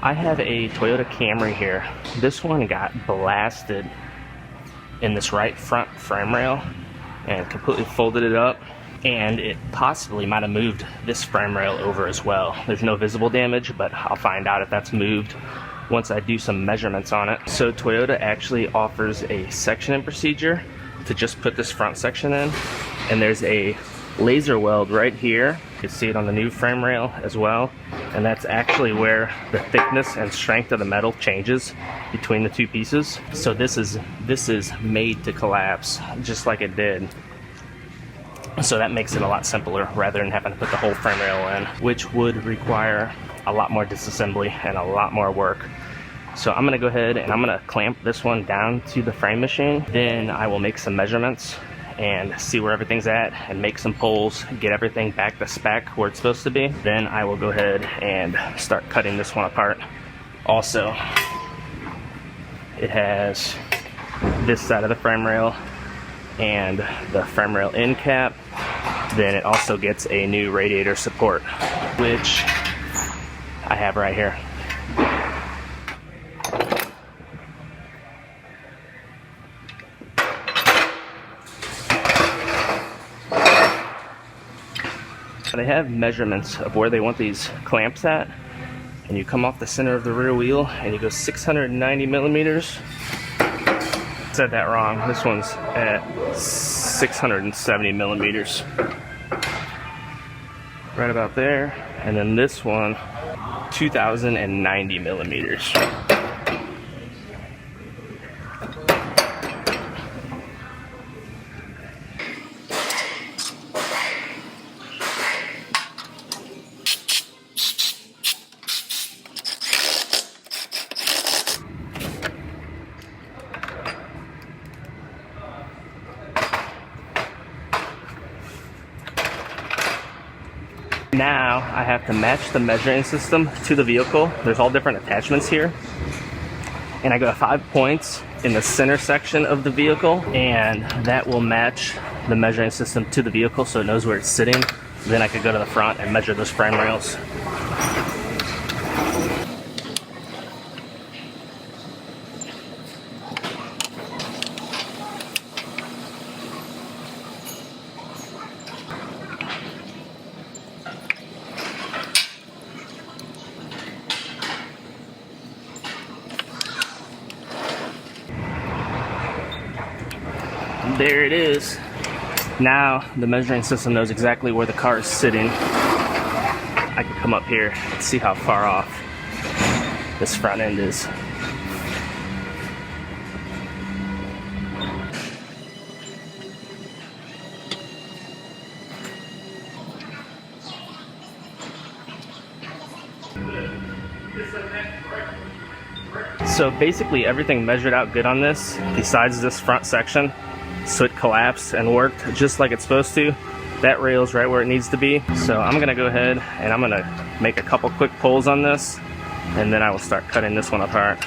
I have a Toyota Camry here. This one got blasted in this right front frame rail and completely folded it up, and it possibly might have moved this frame rail over as well. There's no visible damage, but I'll find out if that's moved once I do some measurements on it. So Toyota actually offers a sectioning procedure to just put this front section in, and there's a laser weld right here. You can see it on the new frame rail as well, and that's actually where the thickness and strength of the metal changes between the two pieces. So this is made to collapse just like it did. So that makes it a lot simpler rather than having to put the whole frame rail in, which would require a lot more disassembly and a lot more work. So I'm gonna go ahead and I'm gonna clamp this one down to the frame machine. Then I will make some measurements and see where everything's at and make some pulls, get everything back to spec where it's supposed to be. Then I will go ahead and start cutting this one apart. Also, it has this side of the frame rail and the frame rail end cap. Then it also gets a new radiator support, which I have right here. They have measurements of where they want these clamps at, and you come off the center of the rear wheel and you go 690 millimeters. Said that wrong. This one's at 670 millimeters. Right about there. And then this one, 2090 millimeters. Now I have to match the measuring system to the vehicle. There's all different attachments here, and I got 5 points in the center section of the vehicle, and that will match the measuring system to the vehicle so it knows where it's sitting. Then I could go to the front and measure those frame rails. There it is. Now the measuring system knows exactly where the car is sitting. I can come up here and see how far off this front end is. So basically everything measured out good on this besides this front section. So it collapsed and worked just like it's supposed to. That rail's right where it needs to be. So I'm gonna go ahead and I'm gonna make a couple quick pulls on this, and then I will start cutting this one apart.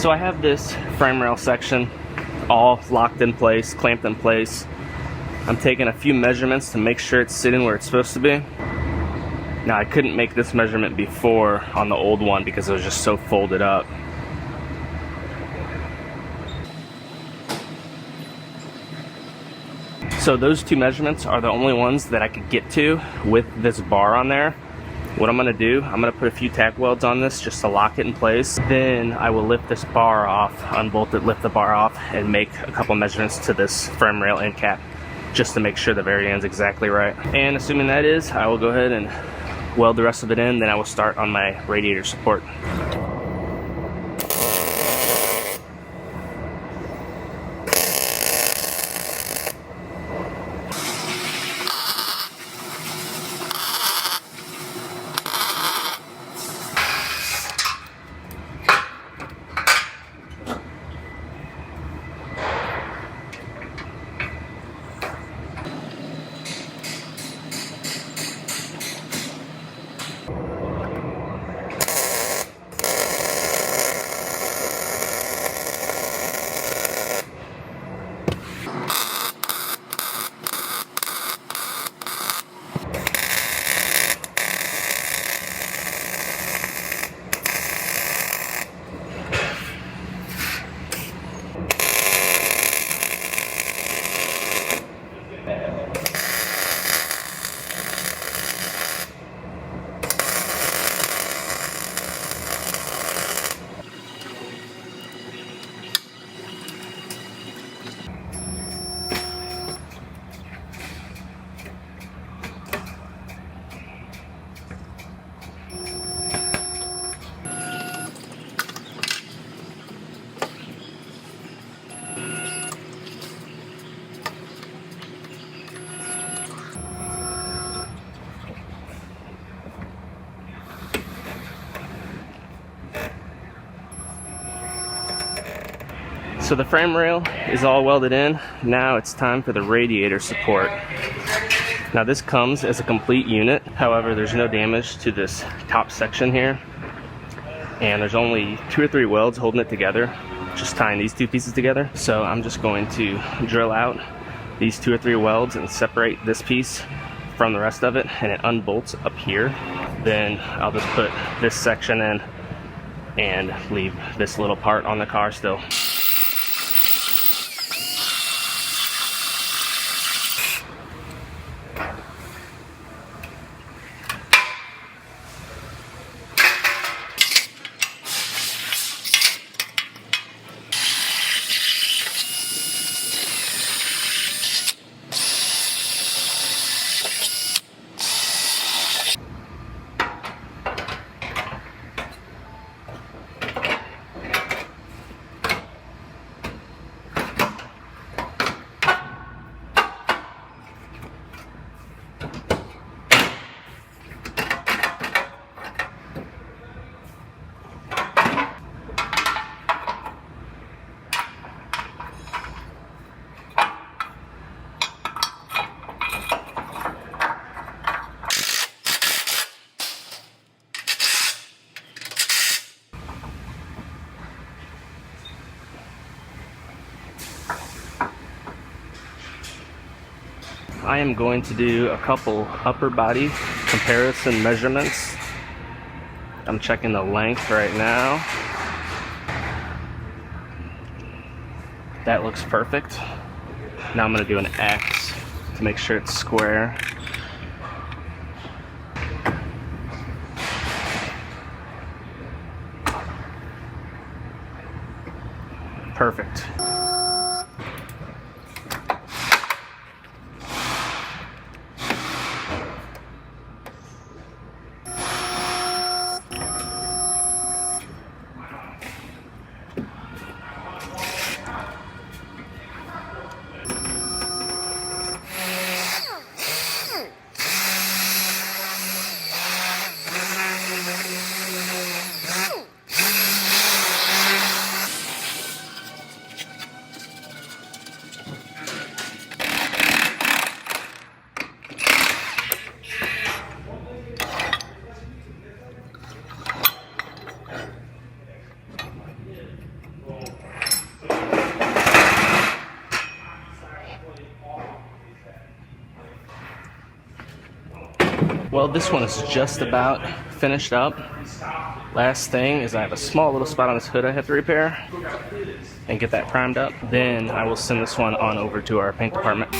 So I have this frame rail section all locked in place, clamped in place. I'm taking a few measurements to make sure it's sitting where it's supposed to be. Now I couldn't make this measurement before on the old one because it was just so folded up. So those two measurements are the only ones that I could get to with this bar on there. What I'm gonna do, I'm gonna put a few tack welds on this just to lock it in place. Then I will lift this bar off, unbolt it, lift the bar off, and make a couple measurements to this frame rail end cap just to make sure the very end's exactly right. And assuming that is, I will go ahead and weld the rest of it in, then I will start on my radiator support. So the frame rail is all welded in. Now it's time for the radiator support. Now this comes as a complete unit. However, there's no damage to this top section here. And there's only 2 or 3 welds holding it together, just tying these two pieces together. So I'm just going to drill out these 2 or 3 welds and separate this piece from the rest of it, and it unbolts up here. Then I'll just put this section in and leave this little part on the car still. I am going to do a couple upper body comparison measurements. I'm checking the length right now. That looks perfect. Now I'm going to do an X to make sure it's square. Perfect. Well, this one is just about finished up. Last thing is I have a small little spot on this hood I have to repair and get that primed up. Then I will send this one on over to our paint department.